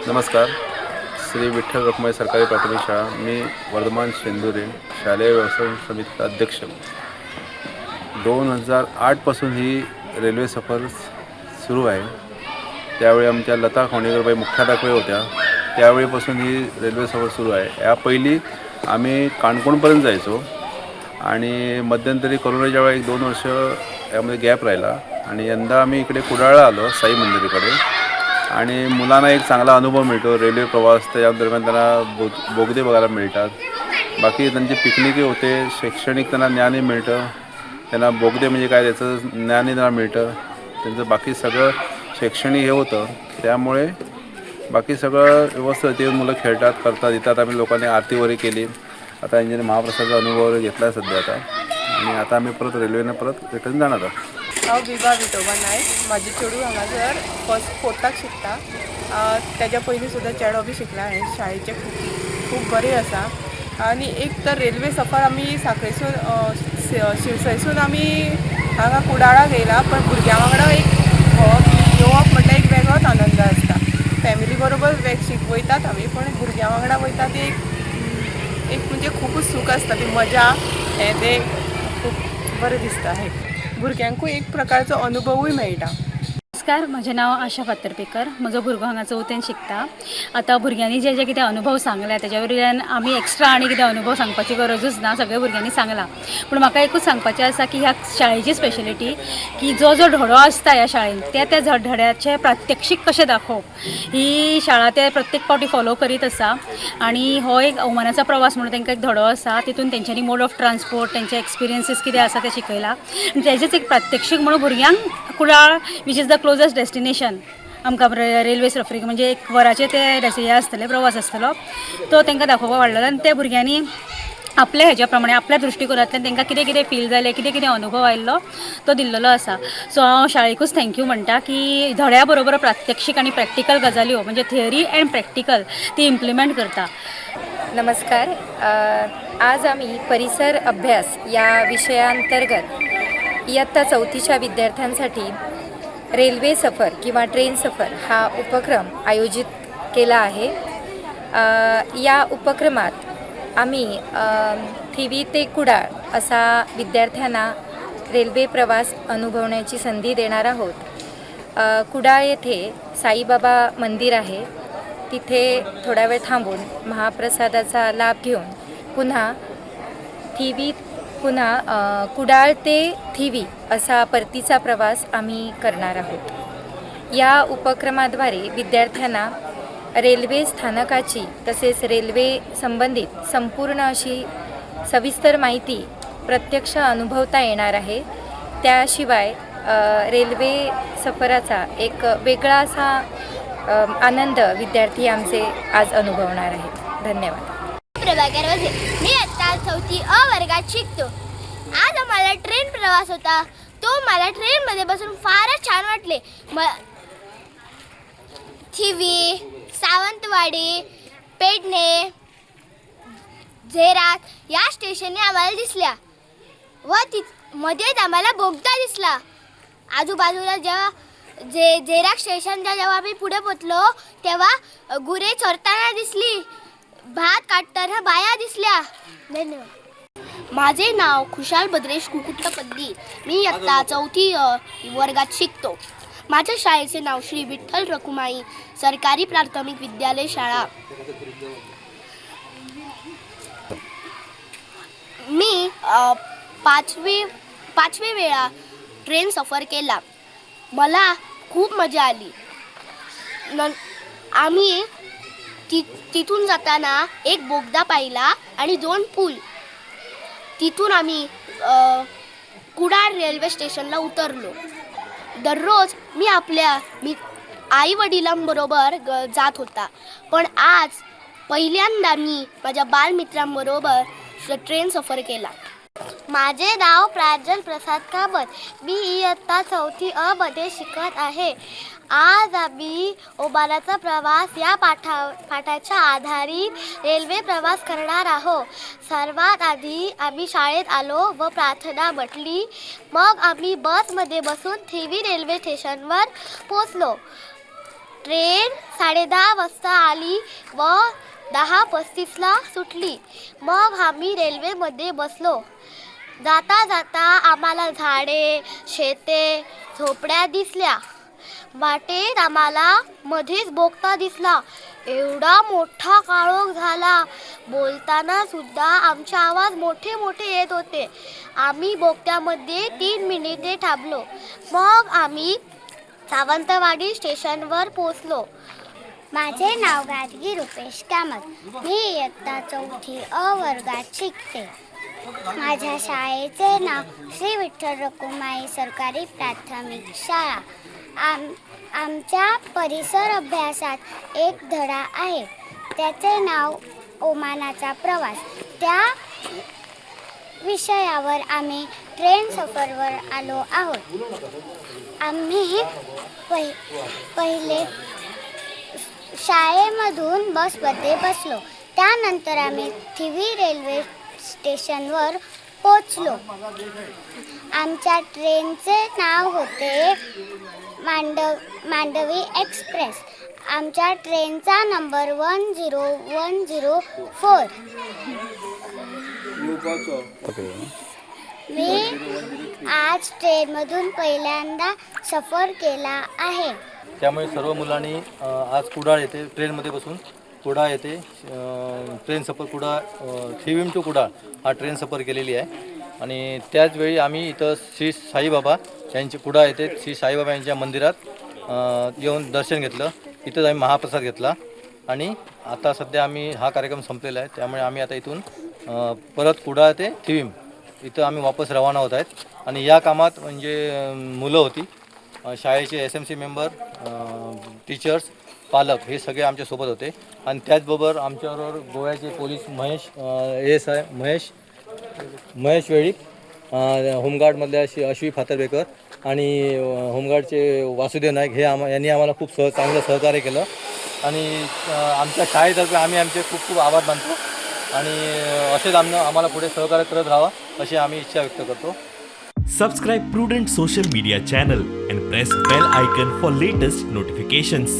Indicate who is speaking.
Speaker 1: नमस्कार. श्री विठ्ठल रखुमाई सरकारी प्राथमिक शाळा. मी वर्धमान शेंदुरे, शालेय व्यवस्थापन समितीचा अध्यक्ष. 2008पासून ही रेल्वे सफर सुरू आहे. त्यावेळी आमच्या लता खवणेकरबाई मुख्याध्यापक होत्या. त्यावेळीपासून ही रेल्वे सफर सुरू आहे. या पहिली आम्ही काणकोणपर्यंत जायचो आणि मध्यंतरी कोरोनाच्या वेळी 1-2 वर्ष यामध्ये गॅप राहिला आणि यंदा आम्ही इकडे कुडाळला आलो साई मंदिराकडे. आणि मुलांना एक चांगला अनुभव मिळतो रेल्वे प्रवास. त्या दरम्यान त्यांना बोगदे बघायला मिळतात. बाकी त्यांची पिकनिकही होते. शैक्षणिक त्यांना ज्ञानही मिळतं. त्यांना बोगदे म्हणजे काय त्याचं ज्ञानही त्यांना मिळतं. त्यांचं बाकी सगळं शैक्षणिक हे होतं. त्यामुळे बाकी सगळं व्यवस्थित ते मुलं खेळतात करतात. येतात. आम्ही लोकांनी आरती वगैरे केली. आता इंजिनियर महाप्रसादचा अनुभव घेतला आहे सध्या आता. आणि आता आम्ही परत रेल्वेनं परत रिटर्न जाणार आहोत.
Speaker 2: हांव विभा विठोबा नायक. म्हाजे चेडूं हांगासर फर्स्ट 4थाक शिकता. तेज्या पयलीं सुद्दां चेडो बी शिकला हांवें. शाळेचें खूब बरें आसा. आनी एक तर रेल्वे सफर आमी सांखळेसून शिरसयसून आमी हांगा कुडाळाक येयला. पण भुरग्यां वांगडा एक येवप म्हटल्यार एक वेगळोच आनंद आसता. फॅमिली बरोबर वयतात आमी, पण भुरग्यां वांगडा वयता ती एक म्हणजे खूबच सूख आसता. ती मजा हें तें खूब बरें दिसता. हे भुरग्यांकूय एक प्रकारचो अनुभवूय मेळटा.
Speaker 3: नमस्कार, म्हजें नांव आशा फातर्पेकर. म्हजो भुरगो हांगा 4थेन शिकता. आतां भुरग्यांनी जे कितें अनुभव सांगल्या तेज्या वयल्यान आमी एक्स्ट्रा आनी कितें अनुभव सांगपाची गरजूच ना. सगळ्या भुरग्यांनी सांगला. पूण म्हाका एकूच सांगपाचें आसा की ह्या शाळेची स्पेशलिटी की जो धडो आसता ह्या शाळेन त्या धड्याचें प्रात्यक्षीक कशें दाखोवप ही शाळा ते प्रत्येक फावटी फॉलो करीत आसा. आनी हो एक अवमानाचा प्रवास म्हणून तांकां एक धडो आसा. तितून तेंच्यांनी मोड ऑफ ट्रान्सपोर्ट तेंचे एक्सपिरियन्सीस कितें आसा ते शिकयला. आनी तेजेच एक प्रात्यक्षीक म्हणून भुरग्यांक Kudal which is the closest destination आमकां रेल्वे सफरीक म्हणजे 1 वराचे ते हे आसतले प्रवास आसतलो तो तांकां दाखोवपाक वाडलेलो. आनी त्या भुरग्यांनी आपल्या हेज्या प्रमाणे आपल्या दृश्टिकोनांतल्यान तांकां कितें कितें फील जालें कितें अनुभव आयिल्लो तो दिल्लो आसा. सो हांव शाळेकूच थँक्यू म्हणटा की धड्या बरोबर प्रात्यक्षीक आनी प्रॅक्टिकल गजाल्यो म्हणजे थिअरी एंड प्रॅक्टिकल ती इम्प्लिमेंट करता.
Speaker 4: नमस्कार. आज आम्ही परिसर अभ्यास या विषयांतर्गत इयत्ता 4थीच्या विद्यार्थ्यांसाठी रेल्वे सफर किंवा ट्रेन सफर हा उपक्रम आयोजित केला आहे. या उपक्रमात आम्ही थिवी ते कुडाळ असा विद्यार्थ्यांना रेल्वे प्रवास अनुभवण्याची संधी देणार आहोत. कुडाळ येथे साईबाबा मंदिर आहे. तिथे थोडा वेळ थांबून महाप्रसादाचा लाभ घेऊन पुन्हा कुडाळ ते थिवी असा परतीचा प्रवास आम्ही करणार आहोत. या उपक्रमाद्वारे विद्यार्थ्यांना रेल्वे स्थानकाची तसेच रेल्वे संबंधित संपूर्ण अशी सविस्तर माहिती प्रत्यक्ष अनुभवता येणार आहे. त्याशिवाय रेल्वे सफराचा एक वेगळा असा आनंद विद्यार्थी आमचे आज अनुभवणार आहेत. धन्यवाद.
Speaker 5: प्रभाकर वजे. मी आता 4थी अ वर्गात शिकतो. आज आम्हाला ट्रेन प्रवास होता. तो मला ट्रेनमध्ये बसून फारच छान वाटले. थिवी, सावंतवाडी, पेडणे, झेरात या स्टेशनने आम्हाला दिसल्या व मध्येच आम्हाला बोगदा दिसला. आजूबाजूला जेव्हा झेराक स्टेशनच्या जेव्हा आम्ही पुढे पोचलो तेव्हा गुरे चरताना दिसली. भात काढताना बाया दिसल्या. धन्यवाद.
Speaker 6: माझे नाव खुशाल भद्रेश कुकुटपल्ली. मी इयत्ता 4थी वर्गात शिकतो. माझ्या शाळेचे नाव श्री विठ्ठल रखुमाई सरकारी प्राथमिक विद्यालय शाळा. मी पाचवी वेळा ट्रेन सफर केला. मला खूप मजा आली. आम्ही तिथून जाताना एक बोगदा पाहिला आणि 2 पूल. तिथून आम्ही कुडाळ रेल्वे स्टेशनला उतरलो. दररोज मी आई वडिलांबरोबर जात होता, पण आज पहिल्यांदा मी माझ्या बालमित्रांबरोबर ट्रेन सफर केला.
Speaker 5: माझे नाव प्रांजल प्रसाद कामत. मी इयत्ता 4थी अ मध्ये शिकत आहे. आज आम्ही ओमानाचा प्रवास या पाठाच्या आधारित रेल्वे प्रवास करणार आहोत. सर्वात आधी आम्ही शाळेत आलो व प्रार्थना म्हटली. मग आम्ही बसमध्ये बसून थिवी रेल्वे स्टेशनवर पोचलो. ट्रेन 10:30 वाजता आली व 10:35ला सुटली. मग आम्ही रेल्वेमध्ये बसलो. जाता जाता आम्हाला झाडे, शेते, झोपड्या दिसल्या. वाटेत आम्हाला मध्येच बोगदा दिसला. एवढा मोठा काळोख झाला. बोलताना सुद्धा आमचे आवाज मोठे मोठे येत होते. आम्ही बोगद्यामध्ये 3 मिनिटे थांबलो. मग आम्ही सावंतवाडी स्टेशनवर पोचलो.
Speaker 7: माझे नाव गाडगी रुपेश कामत. मी इयत्ता 4थी अ वर्गात शिकते. माझ्या शाळेचे नाव श्री विठ्ठल रखुमाई सरकारी प्राथमिक शाळा. आमच्या परिसर अभ्यासात एक धडा आहे. त्याचे नाव ओमानाचा प्रवास. त्या विषयावर आम्ही ट्रेन सफरवर आलो आहोत. आम्ही पहिले शाळेमधून बसमध्ये बसलो. त्यानंतर आम्ही थिवी रेल्वे स्टेशनवर पोचलो. आमच्या ट्रेनचे नाव होते मांडवी एक्सप्रेस. आमच्या ट्रेनचा नंबर 10104. मी आज ट्रेनमधून पहिल्यांदा सफर केला आहे.
Speaker 8: त्यामुळे सर्व मुलांनी आज कुडाळ येथे ट्रेनमध्ये बसून कुडाळ येथे ट्रेन सफर थिविम टू कुडाळ हा ट्रेन सफर केलेली आहे. आणि त्याचवेळी आम्ही इथं श्री साईबाबा यांचे कुडाळ येथे श्री साईबाबा यांच्या मंदिरात येऊन दर्शन घेतलं. इथंच आम्ही महाप्रसाद घेतला. आणि आता सध्या आम्ही हा कार्यक्रम संपलेला आहे. त्यामुळे आम्ही आता इथून परत कुडाळ ते थिविम इथं आम्ही वापस रवाना होत आहेत. आणि या कामात म्हणजे मुलं होती, शाळेचे SMC मेंबर, टीचर्स, पालक हे सगळे आमच्यासोबत होते. आणि त्याचबरोबर आमच्याबरोबर गोव्याचे पोलीस ASI महेश वेळीक, होमगार्डमधल्या अश्वी फातर्बेकर आणि होमगार्डचे वासुदेव नाईक यांनी आम्हाला खूप चांगलं सहकार्य केलं. आणि आमच्या शाळेतर्फे आम्ही आमचे खूप खूप आभार मानतो. आणि असेच आम्हाला पुढे सहकार्य करत राहावं अशी आम्ही इच्छा व्यक्त करतो.
Speaker 9: Subscribe Prudent social media channel and press bell icon for latest notifications.